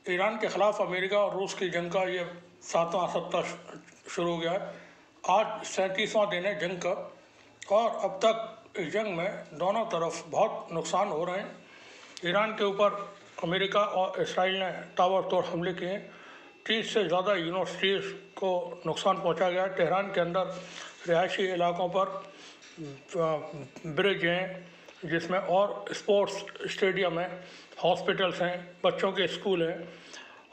Iran के ख़िलाफ़ America और रूस की जंग का ये 7वां सप्ताह शुरू हो गया है। आज 37वां दिन है जंग का, और अब तक इस जंग में दोनों तरफ बहुत नुकसान हो रहे हैं। ईरान के ऊपर अमेरिका और इसराइल ने ताबड़तोड़ हमले किए। 30 से ज़्यादा यूनिवर्सिटीज़ को नुकसान पहुंचा गया। तेहरान के अंदर रिहायशी इलाकों पर ब्रिज हैं जिसमें, और स्पोर्ट्स स्टेडियम हैं, हॉस्पिटल्स हैं, बच्चों के स्कूल हैं,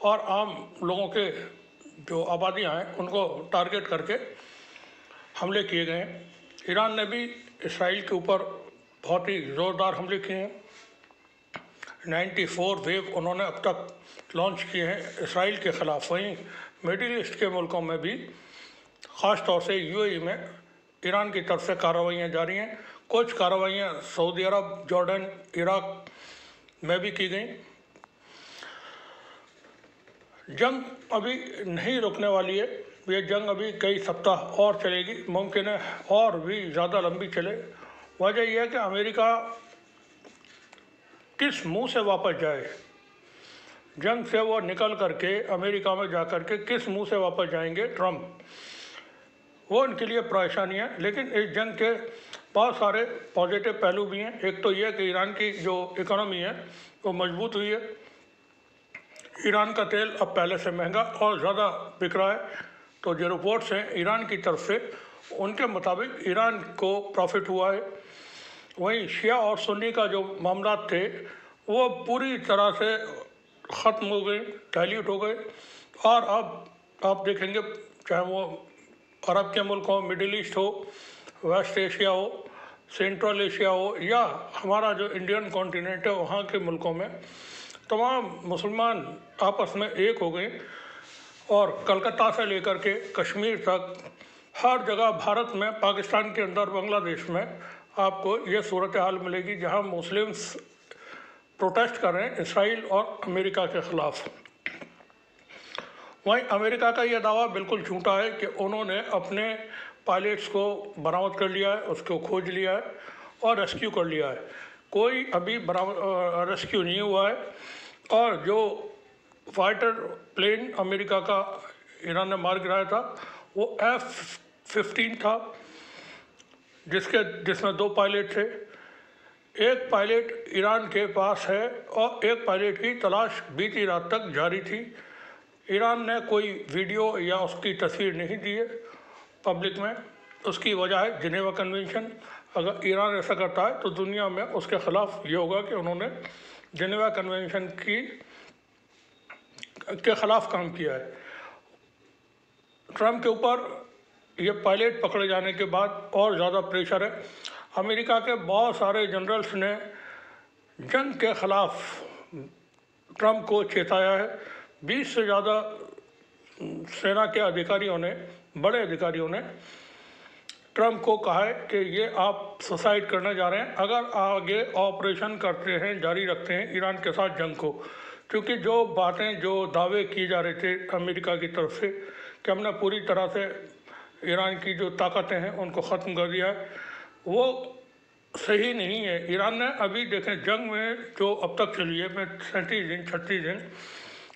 और आम लोगों के जो आबादियां हैं उनको टारगेट करके हमले किए गए हैं। ईरान ने भी इसराइल के ऊपर बहुत ही ज़ोरदार हमले किए हैं। 94 वेव उन्होंने अब तक लॉन्च किए हैं इसराइल के ख़िलाफ़। वहीं मिडिल ईस्ट के मुल्कों में भी, ख़ास तौर से यूएई में ईरान की तरफ से कार्रवाइयाँ जारी हैं। कुछ कार्रवाइयाँ सऊदी अरब, जॉर्डन, इराक में भी की गई। जंग अभी नहीं रुकने वाली है। ये जंग अभी कई सप्ताह और चलेगी, मुमकिन है और भी ज़्यादा लंबी चले। वजह यह है कि अमेरिका किस मुंह से वापस जाए। जंग से वो निकल करके अमेरिका में जा कर के किस मुंह से वापस जाएंगे ट्रंप, वो उनके लिए परेशानी है। लेकिन इस जंग के बहुत सारे पॉजिटिव पहलू भी हैं। एक तो यह कि ईरान की जो इकोनॉमी है वो मजबूत हुई है। ईरान का तेल अब पहले से महंगा और ज़्यादा बिक रहा है। तो जो रिपोर्ट्स हैं ईरान की तरफ से, उनके मुताबिक ईरान को प्रॉफिट हुआ है। वहीं शिया और सुन्नी का जो मामला थे वो पूरी तरह से ख़त्म हो गए, डाइल्यूट हो गए। और अब आप देखेंगे, चाहे वो अरब के मुल्क हो, मिडिल ईस्ट हो, वेस्ट एशिया हो, सेंट्रल एशिया हो, या हमारा जो इंडियन कॉन्टिनेंट है वहाँ के मुल्कों में, तमाम मुसलमान आपस में एक हो गए। और कलकत्ता से लेकर के कश्मीर तक हर जगह, भारत में, पाकिस्तान के अंदर, बांग्लादेश में आपको ये सूरत हाल मिलेगी जहाँ मुस्लिम्स प्रोटेस्ट कर रहे हैं इसराइल और अमेरिका के ख़िलाफ़। वहीं अमेरिका का यह दावा बिल्कुल झूठा है कि उन्होंने अपने पायलट्स को बरामद कर लिया है, उसको खोज लिया है और रेस्क्यू कर लिया है। कोई अभी रेस्क्यू नहीं हुआ है। और जो फाइटर प्लेन अमेरिका का ईरान ने मार गिराया था वो F-15 था, जिसमें 2 पायलट थे। एक पायलट ईरान के पास है और एक पायलट की तलाश बीती रात तक जारी थी। ईरान ने कोई वीडियो या उसकी तस्वीर नहीं दी है पब्लिक में। उसकी वजह है जिनेवा कन्वेंशन। अगर ईरान ऐसा करता है तो दुनिया में उसके ख़िलाफ़ ये होगा कि उन्होंने जिनेवा कन्वेंशन के ख़िलाफ़ काम किया है। ट्रंप के ऊपर ये पायलट पकड़े जाने के बाद और ज़्यादा प्रेशर है। अमेरिका के बहुत सारे जनरल्स ने जंग के ख़िलाफ़ ट्रंप को चेताया है। 20 से ज़्यादा सेना के अधिकारियों ने, बड़े अधिकारियों ने ट्रंप को कहा है कि ये आप सुसाइड करने जा रहे हैं अगर आगे ऑपरेशन करते हैं, जारी रखते हैं ईरान के साथ जंग को। क्योंकि जो बातें, जो दावे किए जा रहे थे अमेरिका की तरफ से कि हमने पूरी तरह से ईरान की जो ताकतें हैं उनको ख़त्म कर दिया है, वो सही नहीं है। ईरान ने अभी देखें, जंग में जो अब तक चली है, मैं 37 दिन 36 दिन,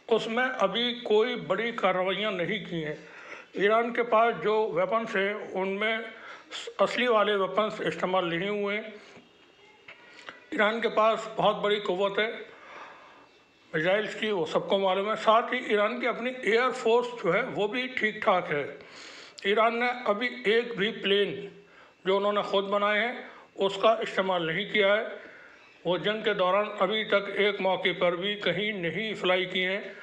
उसमें अभी कोई बड़ी कार्रवाइयाँ नहीं की हैं। ईरान के पास जो वेपन्स हैं उनमें असली वाले वेपन्स इस्तेमाल नहीं हुए। ईरान के पास बहुत बड़ी क़ुव्वत है मिसाइल्स की, वो सबको मालूम है। साथ ही ईरान की अपनी एयर फोर्स जो है वो भी ठीक ठाक है। ईरान ने अभी एक भी प्लेन जो उन्होंने ख़ुद बनाए हैं उसका इस्तेमाल नहीं किया है। वो जंग के दौरान अभी तक एक मौके पर भी कहीं नहीं फ्लाई किए हैं।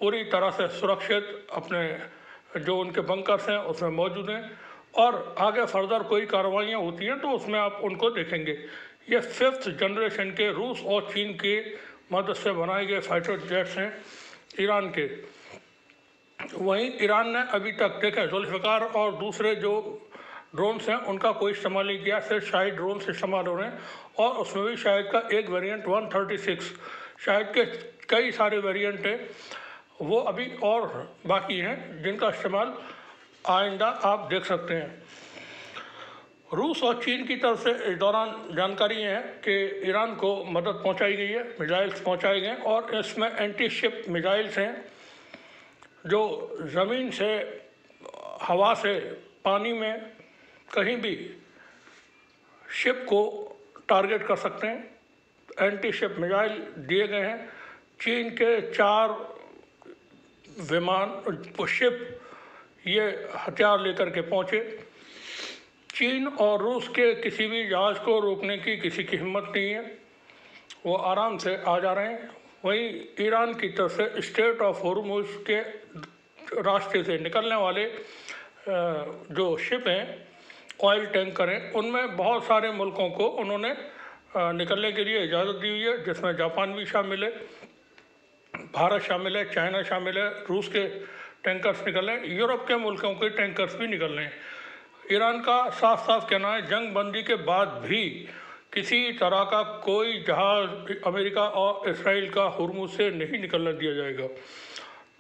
पूरी तरह से सुरक्षित अपने जो उनके बंकर्स हैं उसमें मौजूद हैं। और आगे फर्दर कोई कार्रवाइयाँ होती हैं तो उसमें आप उनको देखेंगे। ये 5th जनरेशन के रूस और चीन के मदद से बनाए गए फाइटर जेट्स हैं ईरान के। वहीं ईरान ने अभी तक देखें, जुल्फ़िकार और दूसरे जो ड्रोन्स हैं उनका कोई इस्तेमाल नहीं किया, सिर्फ शाहिद ड्रोन्स इस्तेमाल हो रहे हैं। और उसमें भी शाहिद का एक वेरिएंट 136, शाहिद के कई सारे वेरिएंट हैं वो अभी और बाकी हैं जिनका इस्तेमाल आइंदा आप देख सकते हैं। रूस और चीन की तरफ से इस दौरान जानकारी है कि ईरान को मदद पहुंचाई गई है, मिसाइल्स पहुंचाए गए और इसमें एंटी शिप मिसाइल्स हैं जो ज़मीन से, हवा से, पानी में कहीं भी शिप को टारगेट कर सकते हैं। एंटी शिप मिसाइल दिए गए हैं। चीन के 4 विमान शिप ये हथियार लेकर के पहुंचे। चीन और रूस के किसी भी जहाज़ को रोकने की किसी की हिम्मत नहीं है, वो आराम से आ जा रहे हैं। वहीं ईरान की तरफ से स्ट्रेट ऑफ होर्मुज के रास्ते से निकलने वाले जो शिप हैं, ऑयल टैंकर हैं, उनमें बहुत सारे मुल्कों को उन्होंने निकलने के लिए इजाज़त दी हुई है, जिसमें जापान भी शामिल है, भारत शामिल है, चाइना शामिल है। रूस के टैंकर्स निकल रहे हैं, यूरोप के मुल्कों के टैंकर्स भी निकल रहे हैं। ईरान का साफ साफ कहना है जंग बंदी के बाद भी किसी तरह का कोई जहाज़ अमेरिका और इसराइल का हुर्मुज से नहीं निकलने दिया जाएगा।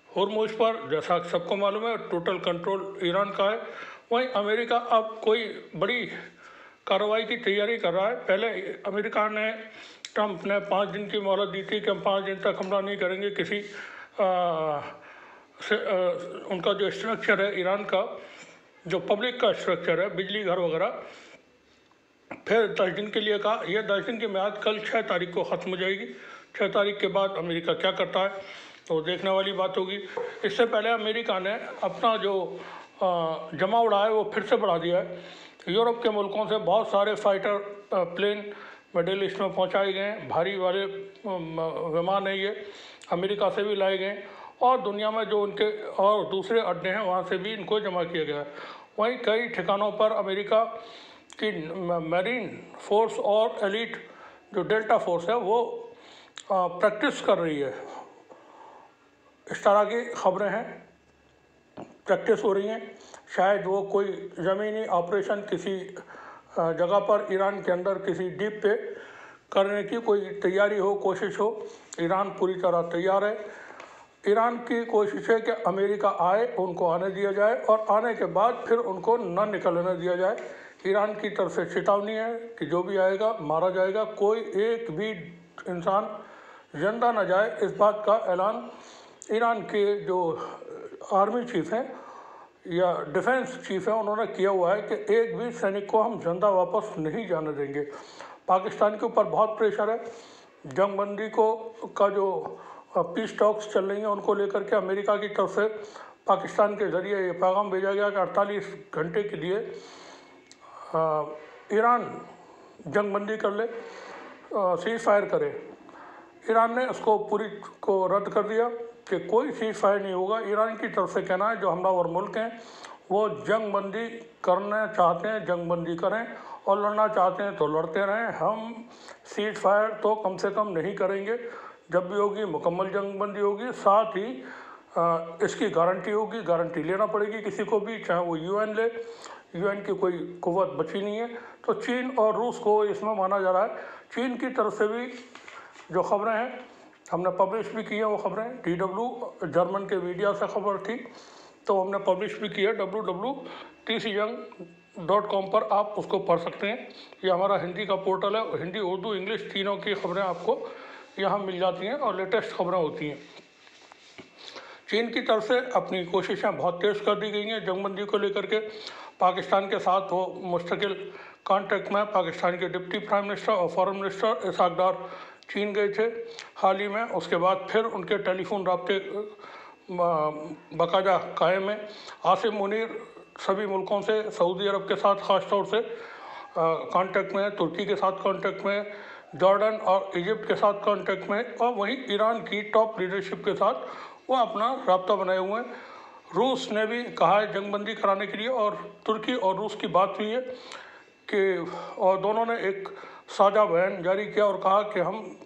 हुर्मुज पर जैसा सबको मालूम है टोटल कंट्रोल ईरान का है। वहीं अमेरिका अब कोई बड़ी कार्रवाई की तैयारी कर रहा है। पहले अमेरिका ने, ट्रंप ने 5 दिन की मोहलत दी थी कि हम 5 दिन तक हमला नहीं करेंगे किसी उनका जो स्ट्रक्चर है ईरान का, जो पब्लिक का स्ट्रक्चर है, बिजली घर वगैरह, फिर 10 दिन के लिए कहा। यह 10 दिन की म्याद कल 6 तारीख को ख़त्म हो जाएगी। 6 तारीख के बाद अमेरिका क्या करता है तो देखने वाली बात होगी। इससे पहले अमेरिका ने अपना जो जमा उड़ा है वो फिर से बढ़ा दिया है। यूरोप के मुल्कों से बहुत सारे फाइटर प्लेन मिडिल ईस्ट में पहुँचाए गए हैं। भारी वाले विमान है ये, अमेरिका से भी लाए गए और दुनिया में जो उनके और दूसरे अड्डे हैं वहाँ से भी इनको जमा किया गया है। वहीं कई ठिकानों पर अमेरिका की मैरीन फोर्स और एलिट जो डेल्टा फोर्स है वो प्रैक्टिस कर रही है। इस तरह की खबरें हैं, प्रैक्टिस हो रही हैं। शायद वो कोई ज़मीनी ऑपरेशन किसी जगह पर ईरान के अंदर किसी द्वीप पे करने की कोई तैयारी हो, कोशिश हो। ईरान पूरी तरह तैयार है। ईरान की कोशिश है कि अमेरिका आए, उनको आने दिया जाए और आने के बाद फिर उनको न निकलने दिया जाए। ईरान की तरफ से चेतावनी है कि जो भी आएगा मारा जाएगा, कोई एक भी इंसान जिंदा न जाए। इस बात का ऐलान ईरान के जो आर्मी चीफ हैं या डिफेंस चीफ हैं उन्होंने किया हुआ है कि एक भी सैनिक को हम जिंदा वापस नहीं जाने देंगे। पाकिस्तान के ऊपर बहुत प्रेशर है। जंगबंदी को का जो पीस टॉक्स चल रही हैं उनको लेकर के अमेरिका की तरफ से पाकिस्तान के ज़रिए ये पैगाम भेजा गया कि 48 घंटे के लिए ईरान जंगबंदी कर ले, सीज फायर करे। ईरान ने उसको पूरी को रद्द कर दिया कि कोई सीज फायर नहीं होगा। ईरान की तरफ से कहना है जो हमलावर मुल्क हैं वो जंगबंदी करना चाहते हैं जंगबंदी करें और लड़ना चाहते हैं तो लड़ते रहें, हम सीज फायर तो कम से कम नहीं करेंगे। जब भी होगी मुकम्मल जंगबंदी होगी, साथ ही इसकी गारंटी होगी, गारंटी लेना पड़ेगी किसी को भी, चाहे वो यूएन ले। यूएन की कोई कुव्वत बची नहीं है। तो चीन और रूस को इसमें माना जा रहा है। चीन की तरफ से भी जो खबरें हैं हमने पब्लिश भी की है, वो खबरें DW जर्मन के मीडिया से खबर थी तो हमने पब्लिश भी की है। www.tcjung.com पर आप उसको पढ़ सकते हैं। ये हमारा हिंदी का पोर्टल है, हिंदी, उर्दू, इंग्लिश तीनों की खबरें आपको यहाँ मिल जाती हैं और लेटेस्ट खबरें होती हैं। चीन की तरफ से अपनी कोशिशें बहुत तेज़ कर दी गई हैं जंगबंदी को लेकर के। पाकिस्तान के साथ वो मुस्तकिल कॉन्टैक्ट में, पाकिस्तान के डिप्टी प्राइम मिनिस्टर और फॉरेन मिनिस्टर इसहाक डार चीन गए थे हाल ही में। उसके बाद फिर उनके टेलीफोन राब्ते बाकायदा कायम है। आसिम मुनीर सभी मुल्कों से, सऊदी अरब के साथ ख़ास तौर से कॉन्टैक्ट में, तुर्की के साथ कॉन्टैक्ट में, जॉर्डन और इजिप्ट के साथ कॉन्टैक्ट में, और वहीं ईरान की टॉप लीडरशिप के साथ वो अपना राब्ता बनाए हुए हैं। रूस ने भी कहा है जंगबंदी कराने के लिए और तुर्की और रूस की बात हुई है कि और दोनों ने एक साझा बयान जारी किया और कहा कि हम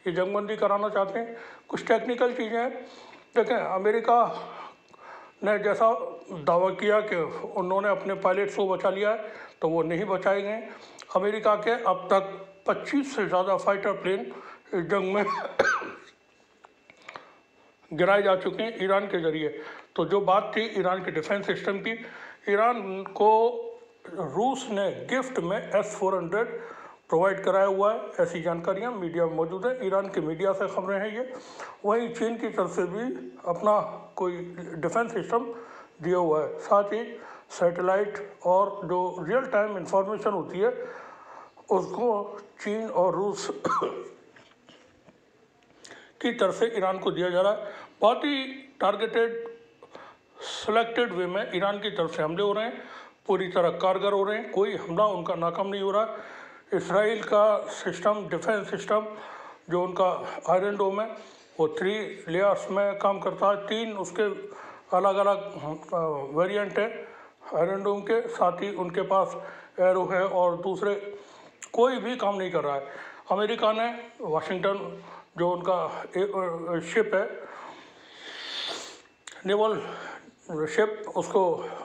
ये जंगबंदी कराना चाहते हैं। कुछ टेक्निकल चीज़ें हैं। देखें, अमेरिका ने जैसा दावा किया कि उन्होंने अपने पायलट्स को बचा लिया है तो वो नहीं बचाए गए। अमेरिका के अब तक 25 से ज़्यादा फाइटर प्लेन इस जंग में गिराए जा चुके हैं ईरान के ज़रिए। तो जो बात थी ईरान के डिफेंस सिस्टम की, ईरान को रूस ने गिफ्ट में S-400 प्रोवाइड कराया हुआ है, ऐसी जानकारियां मीडिया में मौजूद है। ईरान के मीडिया से खबरें हैं ये। वहीं चीन की तरफ से भी अपना कोई डिफेंस सिस्टम दिया हुआ है। साथ ही सैटेलाइट और जो रियल टाइम इंफॉर्मेशन होती है उसको चीन और रूस की तरफ से ईरान को दिया जा रहा है। बहुत ही टारगेटेड सिलेक्टेड वे में ईरान की तरफ से हमले हो रहे हैं, पूरी तरह कारगर हो रहे हैं, कोई हमला उनका नाकाम नहीं हो रहा। इसराइल का सिस्टम, डिफेंस सिस्टम जो उनका आयरन डोम है वो 3 लेयर्स में काम करता है। 3 उसके अलग अलग वेरिएंट है आयरन डोम के, साथ ही उनके पास एरो है और दूसरे कोई भी काम नहीं कर रहा है। अमेरिका ने वाशिंगटन जो उनका शिप है, नेवल शिप, उसको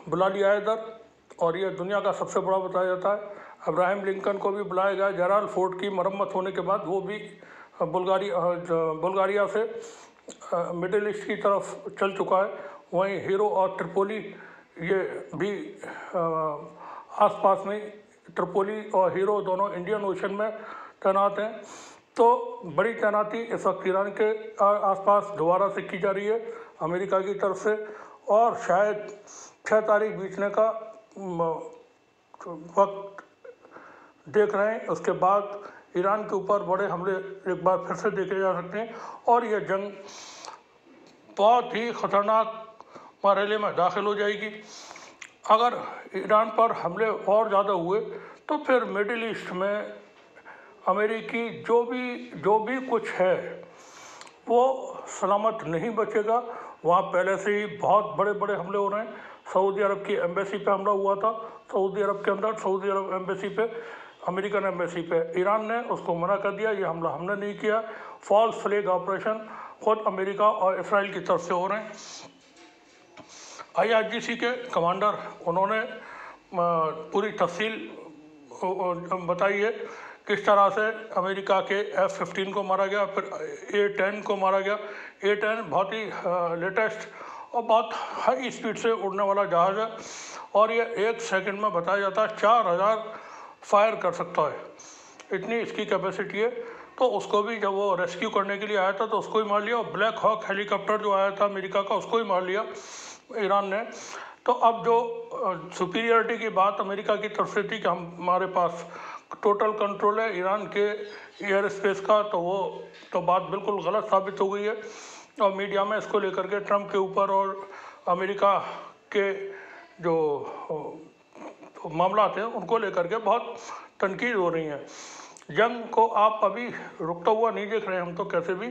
बुला लिया है इधर, और ये दुनिया का सबसे बड़ा बताया जाता है। अब्राहम लिंकन को भी बुलाया गया। जेराल्ड फोर्ट की मरम्मत होने के बाद वो भी बुल्गारिया से मिडिल ईस्ट की तरफ चल चुका है। वहीं हीरो और ट्रिपोली ये भी आसपास में, ट्रिपोली और हीरो दोनों इंडियन ओशन में तैनात हैं। तो बड़ी तैनाती इस वक्त ईरान के आसपास दोबारा से की जा रही है अमेरिका की तरफ से, और शायद 6 तारीख बीतने का वक्त देख रहे हैं। उसके बाद ईरान के ऊपर बड़े हमले एक बार फिर से देखे जा सकते हैं और यह जंग बहुत ही ख़तरनाक मरहले में दाखिल हो जाएगी। अगर ईरान पर हमले और ज़्यादा हुए तो फिर मिडिल ईस्ट में अमेरिकी जो भी कुछ है वो सलामत नहीं बचेगा। वहाँ पहले से ही बहुत बड़े बड़े हमले हो रहे हैं। सऊदी अरब की एम्बेसी पे हमला हुआ था, सऊदी अरब के अंदर, सऊदी अरब एम्बेसी पे, अमेरिकन एम्बेसी पे। ईरान ने उसको मना कर दिया, ये हमला हमने नहीं किया। फॉल्स फ्लैग ऑपरेशन खुद अमेरिका और इसराइल की तरफ से हो रहे हैं। IRGC के कमांडर उन्होंने पूरी तफसील बताई है किस तरह से अमेरिका के F-15 को मारा गया, फिर A-10 को मारा गया। A-10 बहुत ही लेटेस्ट और बहुत हाई स्पीड से उड़ने वाला जहाज़ है और ये 1 सेकंड में बताया जाता है 4000 फायर कर सकता है, इतनी इसकी कैपेसिटी है। तो उसको भी जब वो रेस्क्यू करने के लिए आया था तो उसको ही मार लिया, और ब्लैक हॉक हेलीकॉप्टर जो आया था अमेरिका का उसको ही मार लिया ईरान ने। तो अब जो सुपीरियरिटी की बात अमेरिका की तरफ से थी कि हमारे पास टोटल कंट्रोल है ईरान के एयर स्पेस का, तो वो तो बात बिल्कुल गलत साबित हो गई है। और मीडिया में इसको लेकर के ट्रंप के ऊपर और अमेरिका के जो मामला थे उनको लेकर के बहुत तनकीद हो रही है। जंग को आप अभी रुकता हुआ नहीं देख रहे हैं हम तो कैसे भी,